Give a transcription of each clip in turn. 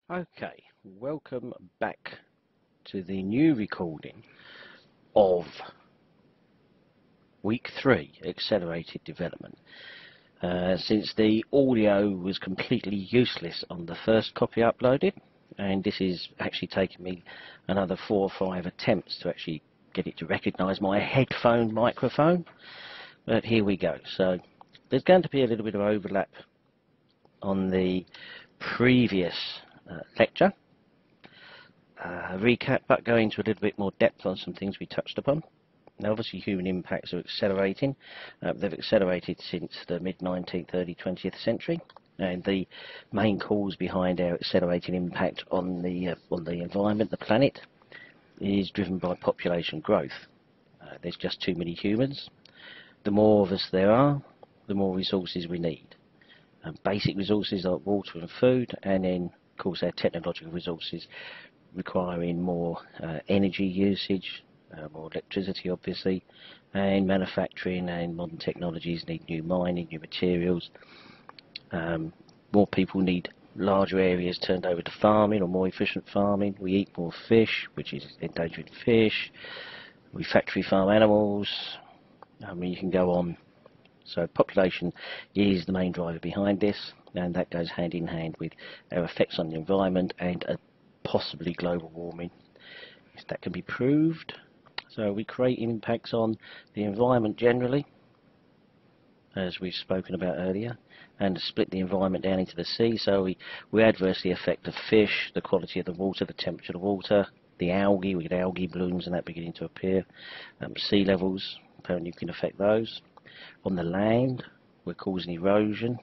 Okay, welcome back to the new recording of week 3, accelerated development. Since the audio was completely useless on the first copy uploaded, and this is actually taking me another 4 or 5 attempts to actually get it to recognise my headphone microphone, but here we go. So there's going to be a little bit of overlap on the previous lecture. Recap, but go into a little bit more depth on some things we touched upon. Now, obviously, human impacts are accelerating. They've accelerated since the mid-19th, early 20th century, and the main cause behind our accelerating impact on the environment, the planet, is driven by population growth. There's just too many humans. The more of us there are, the more resources we need. Basic resources like water and food, and then, of course, our technological resources requiring more energy usage, more electricity obviously, and manufacturing and modern technologies need new mining, new materials. More people need larger areas turned over to farming or more efficient farming. We eat more fish, which is endangering fish. We factory farm animals. I mean, you can go on. So population is the main driver behind this, and that goes hand in hand with our effects on the environment and possibly global warming, if that can be proved. So we create impacts on the environment generally, as we've spoken about earlier, and split the environment down into the sea. So we adversely affect the fish, the quality of the water, the temperature of the water, the algae. We get algae blooms and that beginning to appear. Sea levels, apparently you can affect those. On the land, we're causing erosion.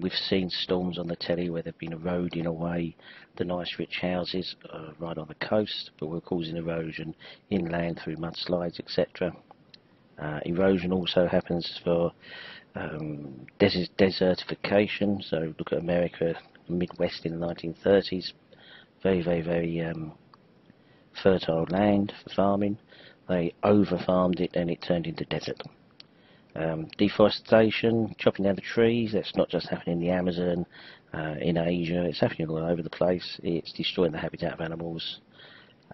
We've seen storms on the telly where they've been eroding away the nice rich houses right on the coast, but we're causing erosion inland through mudslides, etc. Erosion also happens for desertification. So look at America, the Midwest in the 1930s, very fertile land for farming. They over-farmed it and it turned into desert. Deforestation, chopping down the trees, that's not just happening in the Amazon, in Asia, it's happening all over the place. It's destroying the habitat of animals.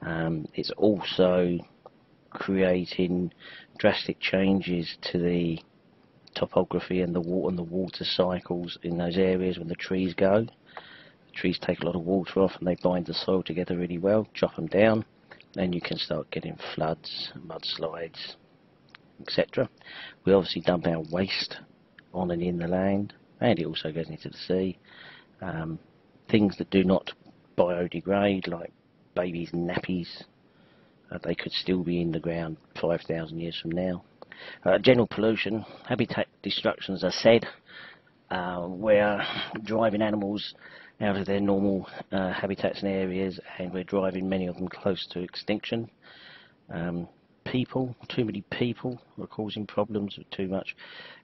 It's also creating drastic changes to the topography and the water cycles in those areas when the trees go. The trees take a lot of water off and they bind the soil together really well. Chop them down and you can start getting floods, mudslides, etc. We obviously dump our waste on and in the land, and it also goes into the sea. Things that do not biodegrade, like babies' nappies, they could still be in the ground 5,000 years from now. General pollution, habitat destruction, as I said. We're driving animals out of their normal habitats and areas, and we're driving many of them close to extinction. People, too many people are causing problems with too much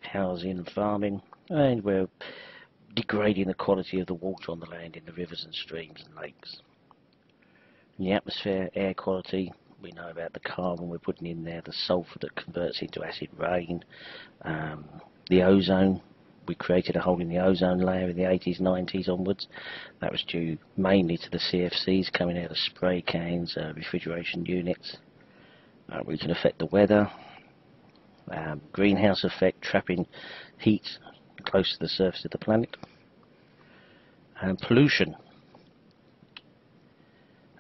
housing and farming, and we're degrading the quality of the water on the land in the rivers and streams and lakes. In the atmosphere, air quality, we know about the carbon we're putting in there, the sulphur that converts into acid rain, the ozone. We created a hole in the ozone layer in the 80s, 90s onwards. That was due mainly to the CFCs coming out of spray cans, refrigeration units. We can affect the weather, greenhouse effect, trapping heat close to the surface of the planet, and pollution,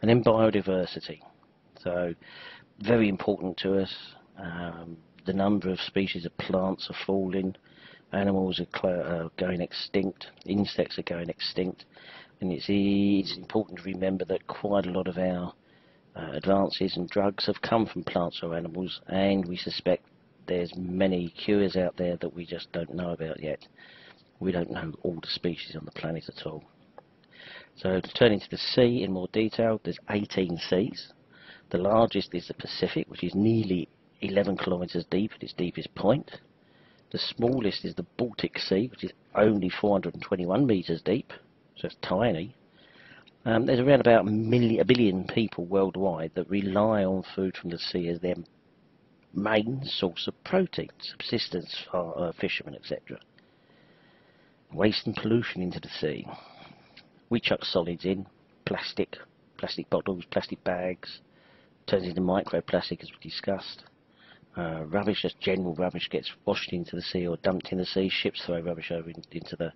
and then biodiversity. So very important to us. The number of species of plants are falling, animals are going extinct, insects are going extinct, and it's important to remember that quite a lot of our advances and drugs have come from plants or animals, and we suspect there's many cures out there that we just don't know about yet. We don't know all the species on the planet at all. So turning to the sea in more detail, there's 18 seas. The largest is the Pacific, which is nearly 11 kilometers deep at its deepest point. The smallest is the Baltic Sea, which is only 421 meters deep, so it's tiny. There's around about a billion people worldwide that rely on food from the sea as their main source of protein, subsistence for fishermen, etc. Waste and pollution into the sea. We chuck solids in, plastic bottles, plastic bags, turns into microplastic as we discussed. Rubbish, just general rubbish, gets washed into the sea or dumped in the sea. Ships throw rubbish over into the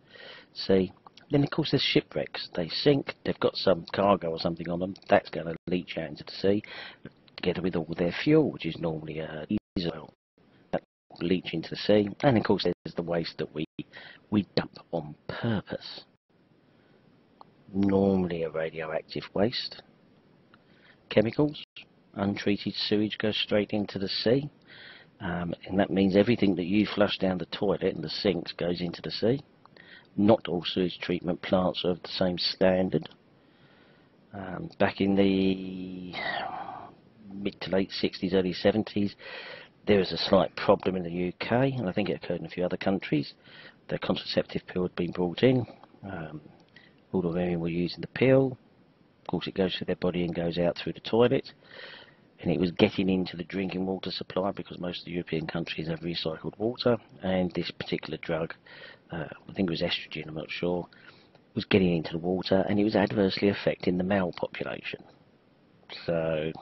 sea. Then of course there's shipwrecks. They sink, they've got some cargo or something on them, that's going to leach out into the sea, together with all their fuel, which is normally diesel oil. That will leach into the sea. And of course there's the waste that we dump on purpose. Normally a radioactive waste. Chemicals, untreated sewage goes straight into the sea. And that means everything that you flush down the toilet and the sinks goes into the sea. Not all sewage treatment plants are of the same standard. Back in the mid to late 60s, early 70s, there was a slight problem in the UK, and I think it occurred in a few other countries. The contraceptive pill had been brought in. All the women were using the pill. Of course, it goes through their body and goes out through the toilet. And it was getting into the drinking water supply because most of the European countries have recycled water, and this particular drug, I think it was estrogen, I'm not sure, was getting into the water, and it was adversely affecting the male population. So,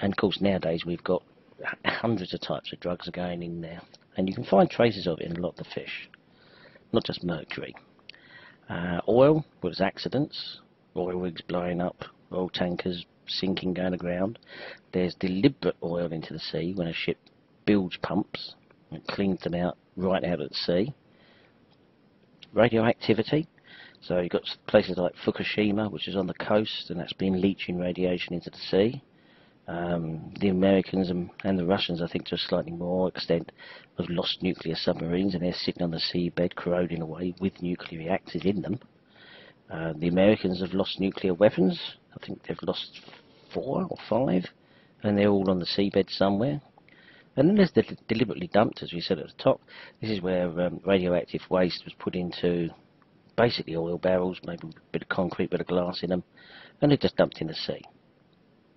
and of course nowadays we've got hundreds of types of drugs are going in there, and you can find traces of it in a lot of the fish, not just mercury. Oil was accidents, oil rigs blowing up, oil tankers sinking, going aground. There's deliberate oil into the sea when a ship bilge pumps and cleans them out right out at sea. Radioactivity, so you've got places like Fukushima, which is on the coast, and that's been leaching radiation into the sea. The Americans and the Russians, I think to a slightly more extent, have lost nuclear submarines, and they're sitting on the seabed corroding away with nuclear reactors in them. The Americans have lost nuclear weapons. I think they've lost 4 or 5, and they're all on the seabed somewhere. And then there's the deliberately dumped, as we said at the top. This is where radioactive waste was put into basically oil barrels, maybe a bit of concrete, a bit of glass in them, and they're just dumped in the sea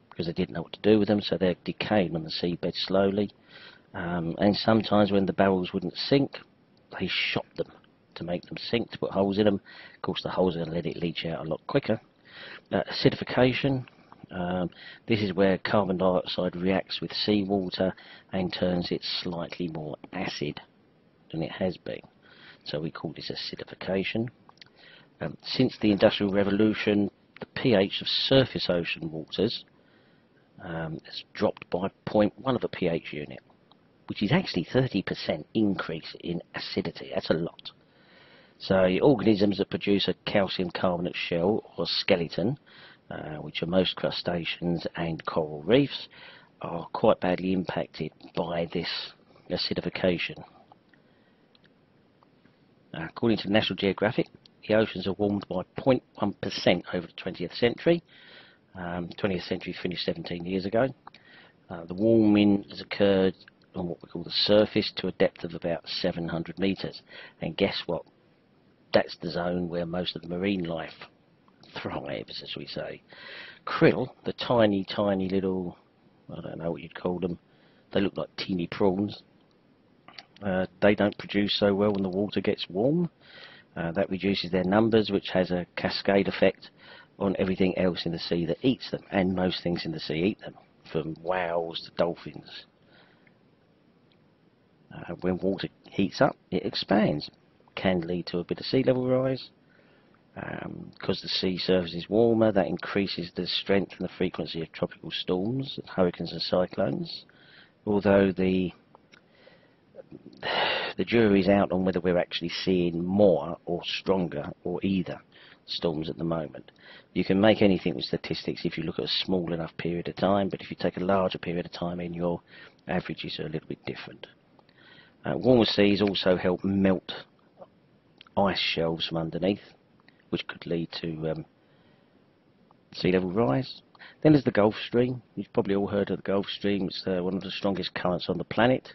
because they didn't know what to do with them, so they're decaying on the seabed slowly. And sometimes when the barrels wouldn't sink, they shot them to make them sink, to put holes in them. Of course, the holes are going to let it leach out a lot quicker. Acidification. This is where carbon dioxide reacts with seawater and turns it slightly more acid than it has been. So we call this acidification. Since the Industrial Revolution, the pH of surface ocean waters has dropped by 0.1 of a pH unit, which is actually 30% increase in acidity. That's a lot. So organisms that produce a calcium carbonate shell or skeleton, which are most crustaceans and coral reefs, are quite badly impacted by this acidification. According to National Geographic, the oceans are warmed by 0.1% over the 20th century. 20th century finished 17 years ago. The warming has occurred on what we call the surface to a depth of about 700 metres. And guess what? That's the zone where most of the marine life thrives, as we say. Krill, the tiny, tiny little, I don't know what you'd call them, they look like teeny prawns. They don't produce so well when the water gets warm. That reduces their numbers, which has a cascade effect on everything else in the sea that eats them, and most things in the sea eat them, from whales to dolphins. When water heats up, it expands. Can lead to a bit of sea level rise. Because the sea surface is warmer, that increases the strength and the frequency of tropical storms, hurricanes and cyclones. Although the jury's out on whether we're actually seeing more or stronger or either storms at the moment. You can make anything with statistics if you look at a small enough period of time, but if you take a larger period of time in, your averages are a little bit different. Warmer seas also help melt ice shelves from underneath, which could lead to sea level rise. Then there's the Gulf Stream. You've probably all heard of the Gulf Stream. It's one of the strongest currents on the planet.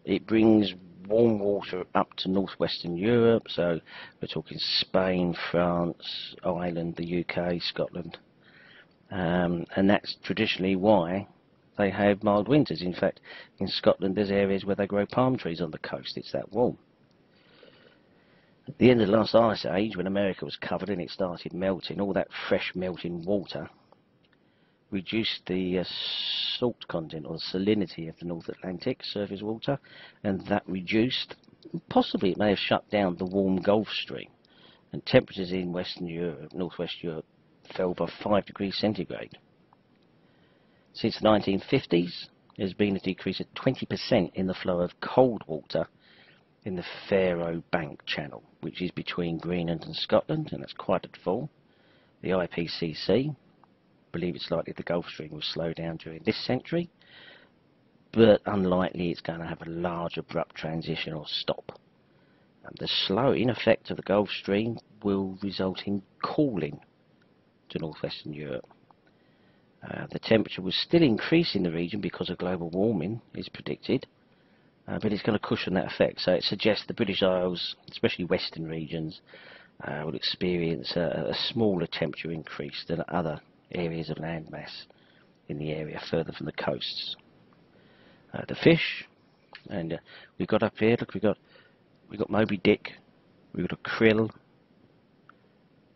It brings warm water up to northwestern Europe, so we're talking Spain, France, Ireland, the UK, Scotland, and that's traditionally why they have mild winters. In fact, in Scotland there's areas where they grow palm trees on the coast. It's that warm. At the end of the last ice age, when America was covered and it started melting, all that fresh melting water reduced the salt content or salinity of the North Atlantic surface water, and that reduced, possibly it may have shut down the warm Gulf Stream, and temperatures in Western Europe, Northwest Europe, fell by 5 degrees centigrade. Since the 1950s, there's been a decrease of 20% in the flow of cold water in the Faroe Bank Channel, which is between Greenland and Scotland, and that's quite a fall. The IPCC believe it's likely the Gulf Stream will slow down during this century, but unlikely it's going to have a large abrupt transition or stop. And the slowing effect of the Gulf Stream will result in cooling to northwestern Europe. The temperature will still increase in the region because of global warming is predicted, but it's going to cushion that effect. So it suggests the British Isles, especially western regions, will experience a smaller temperature increase than other areas of landmass in the area further from the coasts. The fish, and we've got up here, look, we've got Moby Dick, we've got a krill,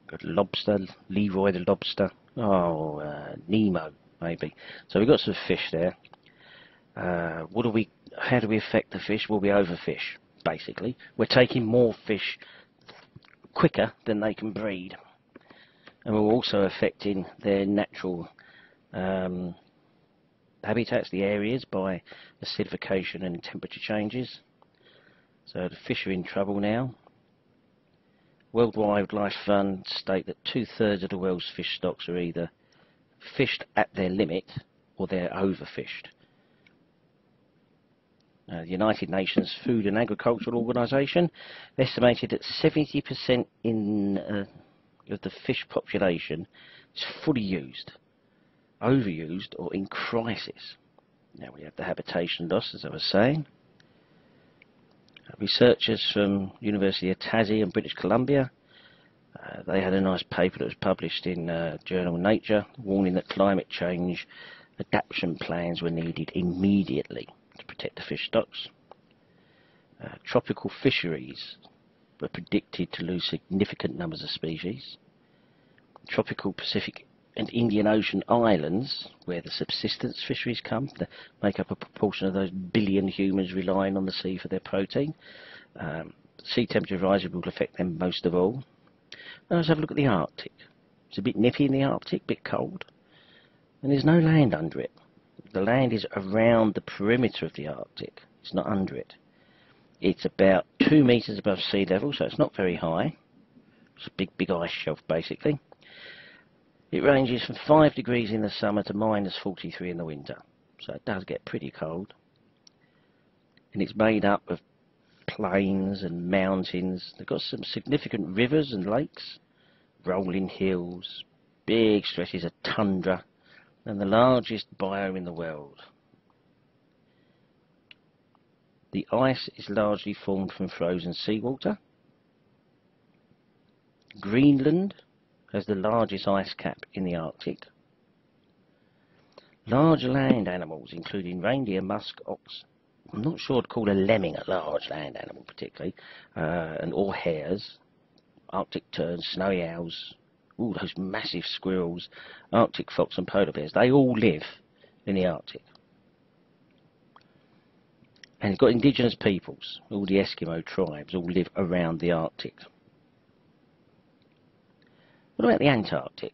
we've got lobster, Leroy the lobster, Nemo maybe. So we've got some fish there. How do we affect the fish? Well, we overfish, basically. We're taking more fish quicker than they can breed. And we're also affecting their natural habitats, the areas, by acidification and temperature changes. So the fish are in trouble now. World Wildlife Fund state that 2/3 of the world's fish stocks are either fished at their limit or they're overfished. The United Nations Food and Agricultural Organization estimated that 70% of the fish population is fully used, overused, or in crisis. Now we have the habitation loss, as I was saying. Researchers from University of Tassie and British Columbia, they had a nice paper that was published in journal Nature, warning that climate change adaptation plans were needed immediately to protect the fish stocks. Tropical fisheries were predicted to lose significant numbers of species. Tropical Pacific and Indian Ocean islands, where the subsistence fisheries come, that make up a proportion of those billion humans relying on the sea for their protein. Sea temperature rising will affect them most of all. Now let's have a look at the Arctic. It's a bit nippy in the Arctic, a bit cold, and there's no land under it. The land is around the perimeter of the Arctic, it's not under it. It's about 2 meters above sea level, so it's not very high. It's a big ice shelf, basically. It ranges from 5 degrees in the summer to -43 in the winter, so it does get pretty cold. And it's made up of plains and mountains. They've got some significant rivers and lakes, rolling hills, big stretches of tundra, and the largest biome in the world. The ice is largely formed from frozen seawater. Greenland has the largest ice cap in the Arctic. Large land animals, including reindeer, musk, ox, I'm not sure I'd call a lemming a large land animal particularly, or hares, Arctic terns, snowy owls, all those massive squirrels, Arctic fox and polar bears, they all live in the Arctic. And it's got indigenous peoples, all the Eskimo tribes, all live around the Arctic. What about the Antarctic?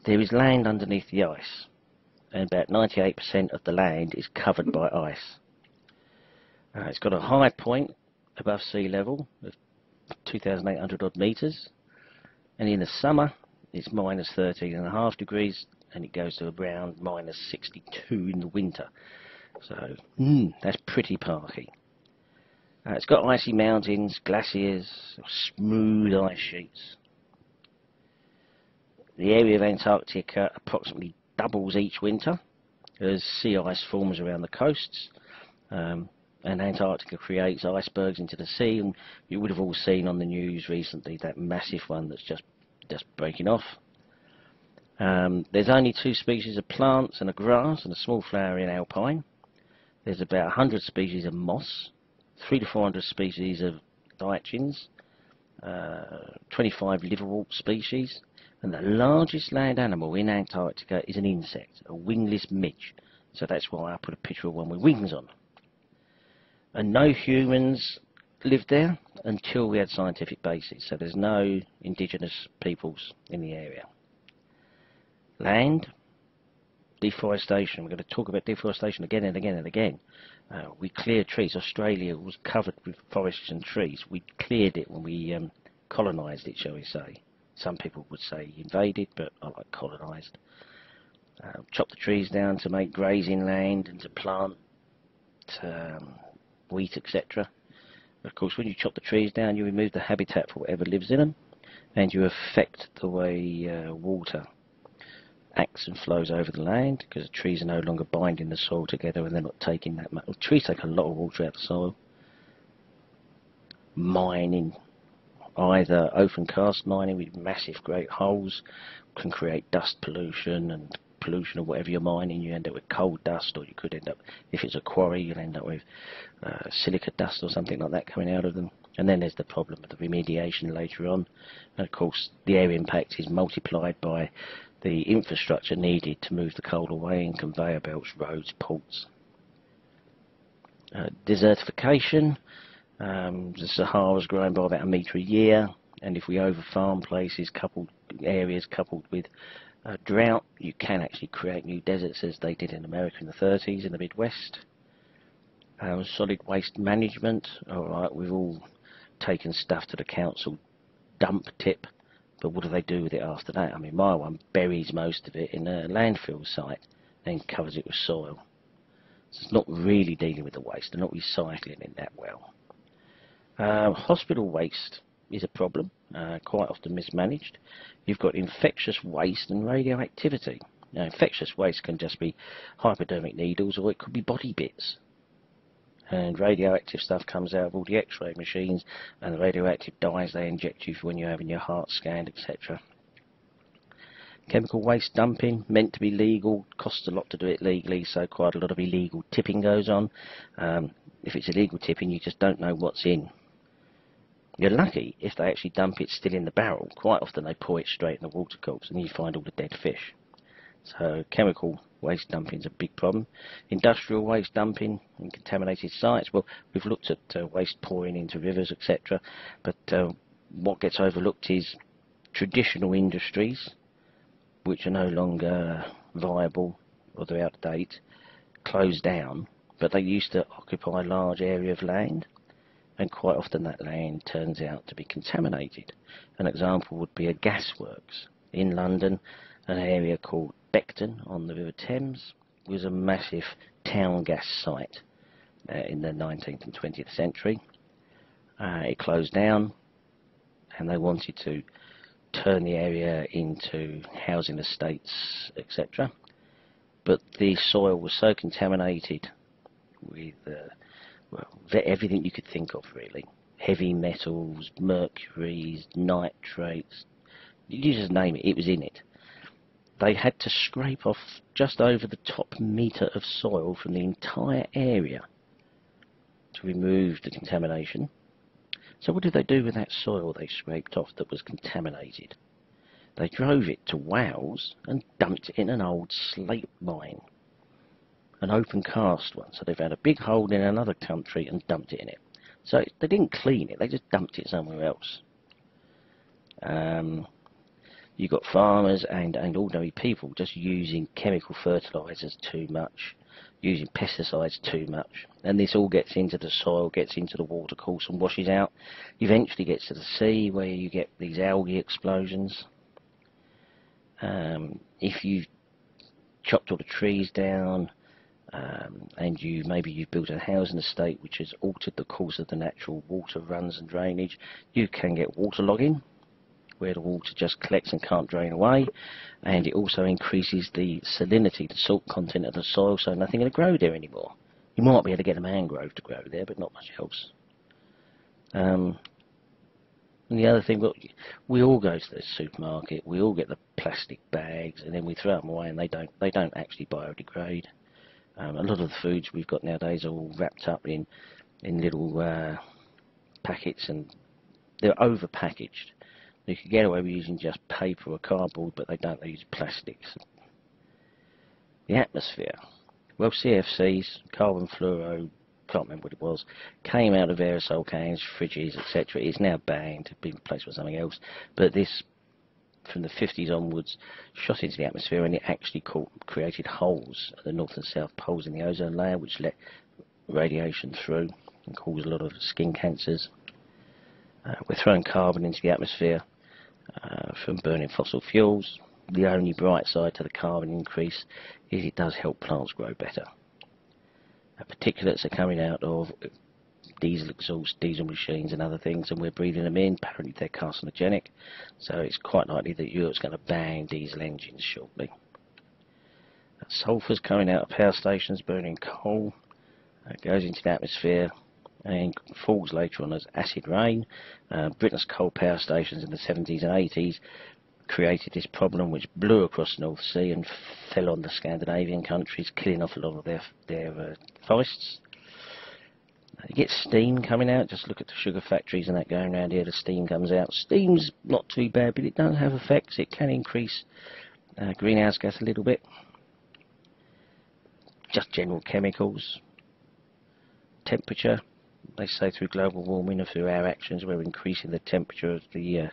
There is land underneath the ice, and about 98% of the land is covered by ice. It's got a high point above sea level of 2,800 odd metres, and in the summer it's -13.5 degrees, and it goes to around -62 in the winter. So that's pretty parky. It's got icy mountains, glaciers, smooth ice sheets. The area of Antarctica approximately doubles each winter as sea ice forms around the coasts, and Antarctica creates icebergs into the sea, and you would have all seen on the news recently that massive one that's just breaking off. There's only 2 species of plants and a grass and a small flowering alpine. There's about 100 species of moss, 300 to 400 species of lichens, 25 liverwort species, and the largest land animal in Antarctica is an insect, a wingless midge. So that's why I put a picture of one with wings on. And no humans lived there until we had scientific bases, so there's no indigenous peoples in the area. Land, deforestation. We're going to talk about deforestation again and again and again. We cleared trees. Australia was covered with forests and trees. We cleared it when we colonised it, shall we say. Some people would say invaded, but I like colonised. Chopped the trees down to make grazing land and to plant wheat, etc. Of course, when you chop the trees down, you remove the habitat for whatever lives in them, and you affect the way water acts and flows over the land, because the trees are no longer binding the soil together and they're not taking that much. Well, trees take a lot of water out of the soil. Mining, either open cast mining with massive great holes, can create dust pollution and pollution of whatever you're mining. You end up with coal dust, or you could end up, if it's a quarry, you'll end up with silica dust or something like that coming out of them. And then there's the problem of the remediation later on, and of course the air impact is multiplied by the infrastructure needed to move the coal away in conveyor belts, roads, ports. Desertification. The Sahara's growing by about 1 metre a year, and if we over-farm places, areas coupled with drought, you can actually create new deserts, as they did in America in the 30s in the Midwest. Solid waste management. Alright, we've all taken stuff to the council dump tip, but what do they do with it after that? I mean, my one buries most of it in a landfill site and covers it with soil. So it's not really dealing with the waste, they're not recycling it that well. Hospital waste is a problem, quite often mismanaged. You've got infectious waste and radioactivity. Now, infectious waste can just be hypodermic needles, or it could be body bits. And radioactive stuff comes out of all the X-ray machines and the radioactive dyes they inject you for when you're having your heart scanned, etc. Chemical waste dumping, meant to be legal, costs a lot to do it legally, so quite a lot of illegal tipping goes on. If it's illegal tipping, you just don't know what's in. You're lucky if they actually dump it still in the barrel. Quite often they pour it straight in the water course and you find all the dead fish. So chemical waste dumping is a big problem. Industrial waste dumping in contaminated sites. Well, we've looked at waste pouring into rivers, etc. But what gets overlooked is traditional industries, which are no longer viable or they're out of date, closed down. But they used to occupy a large area of land, and quite often that land turns out to be contaminated. An example would be a gasworks. In London, an area called Beckton on the River Thames was a massive town gas site in the 19th and 20th century. It closed down, and they wanted to turn the area into housing estates, etc. But the soil was so contaminated with everything you could think of, really. Heavy metals, mercuries, nitrates, you just name it, it was in it. They had to scrape off just over the top metre of soil from the entire area to remove the contamination. So what did they do with that soil they scraped off that was contaminated? They drove it to Wales and dumped it in an old slate mine. An open cast one. So they found a big hole in another country and dumped it in it. So they didn't clean it, they just dumped it somewhere else. You've got farmers and ordinary people just using chemical fertilisers too much, using pesticides too much, and this all gets into the soil, gets into the water course and washes out. Eventually gets to the sea, where you get these algae explosions. If you've chopped all the trees down, and maybe you've built a housing estate which has altered the course of the natural water runs and drainage, you can get waterlogging, where the water just collects and can't drain away, and it also increases the salinity, the salt content of the soil, so nothing will grow there anymore. You might be able to get a mangrove to grow there, but not much else. And the other thing, we all go to the supermarket, we all get the plastic bags, and then we throw them away, and they don't actually biodegrade. A lot of the foods we've got nowadays are all wrapped up in little packets, and they're over packaged. You could get away with using just paper or cardboard, but they don't. They use plastics. The atmosphere. Well, CFCs, carbon fluoro, can't remember what it was, came out of aerosol cans, fridges, etc. It's now banned, been replaced by something else. But this, from the 50s onwards, shot into the atmosphere, and it actually created holes at the north and south poles in the ozone layer, which let radiation through and caused a lot of skin cancers. We're throwing carbon into the atmosphere from burning fossil fuels. The only bright side to the carbon increase is it does help plants grow better. Particulates are coming out of diesel exhaust, diesel machines and other things, and we're breathing them in. Apparently they're carcinogenic, so it's quite likely that Europe's going to ban diesel engines shortly. Sulphur's coming out of power stations burning coal. It goes into the atmosphere and falls later on as acid rain. Britain's coal power stations in the 70s and 80s created this problem, which blew across the North Sea and fell on the Scandinavian countries, killing off a lot of their forests. You get steam coming out. Just look at the sugar factories and that going around here. The steam comes out. Steam's not too bad, but it does have effects. It can increase greenhouse gas a little bit. Just general chemicals. Temperature. They say through global warming and through our actions we're increasing the temperature of the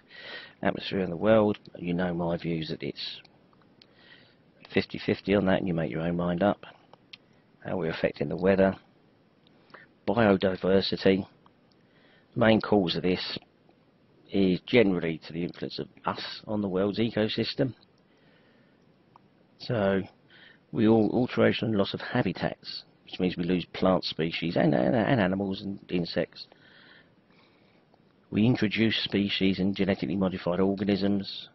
atmosphere in the world. You know my views that it's 50-50 on that, and you make your own mind up. How we're affecting the weather. Biodiversity. The main cause of this is generally to the influence of us on the world's ecosystem. So we all alteration and loss of habitats, which means we lose plant species and animals and insects. We introduce species and genetically modified organisms.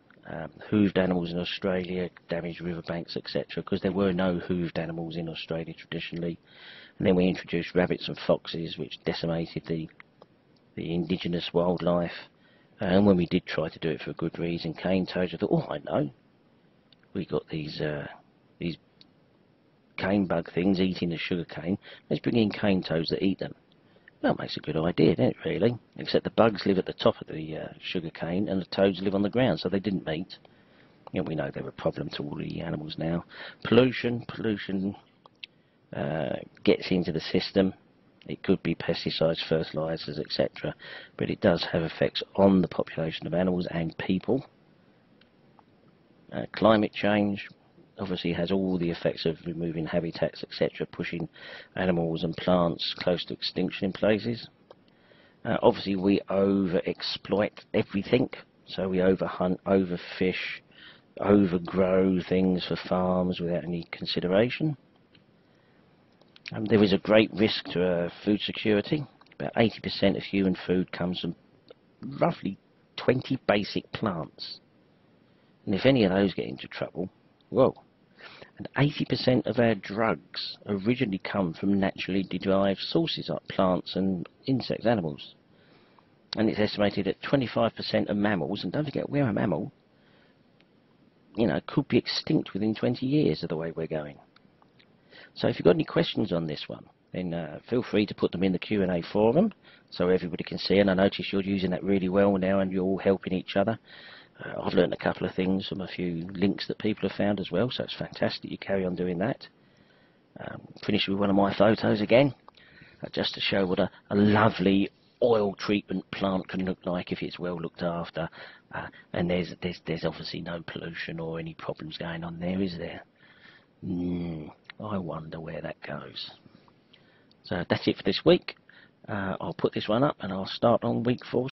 Hooved animals in Australia damaged riverbanks, etc., because there were no hooved animals in Australia traditionally. And then we introduced rabbits and foxes, which decimated the indigenous wildlife. And when we did try to do it for a good reason, cane toads, I thought, oh, I know, we got these cane bug things eating the sugar cane. Let's bring in cane toads that eat them. Well, that makes a good idea, doesn't it, really? Except the bugs live at the top of the sugar cane and the toads live on the ground, so they didn't meet. You know, we know they're a problem to all the animals now. Pollution gets into the system. It could be pesticides, fertilizers, etc., but it does have effects on the population of animals and people. Climate change obviously has all the effects of removing habitats, etc., pushing animals and plants close to extinction in places. Obviously we over-exploit everything, so we overhunt, overfish, overgrow things for farms without any consideration. There is a great risk to food security. About 80% of human food comes from roughly 20 basic plants. And if any of those get into trouble, whoa. And 80% of our drugs originally come from naturally derived sources like plants and insects, animals. And it's estimated that 25% of mammals, and don't forget we're a mammal, you know, could be extinct within 20 years of the way we're going. So if you've got any questions on this one, then feel free to put them in the Q&A forum so everybody can see. And I notice you're using that really well now and you're all helping each other. I've learned a couple of things from a few links that people have found as well, so it's fantastic you carry on doing that. Finish with one of my photos again, just to show what a lovely oil treatment plant can look like if it's well looked after. And there's obviously no pollution or any problems going on there, is there? I wonder where that goes. So that's it for this week. I'll put this one up and I'll start on week 4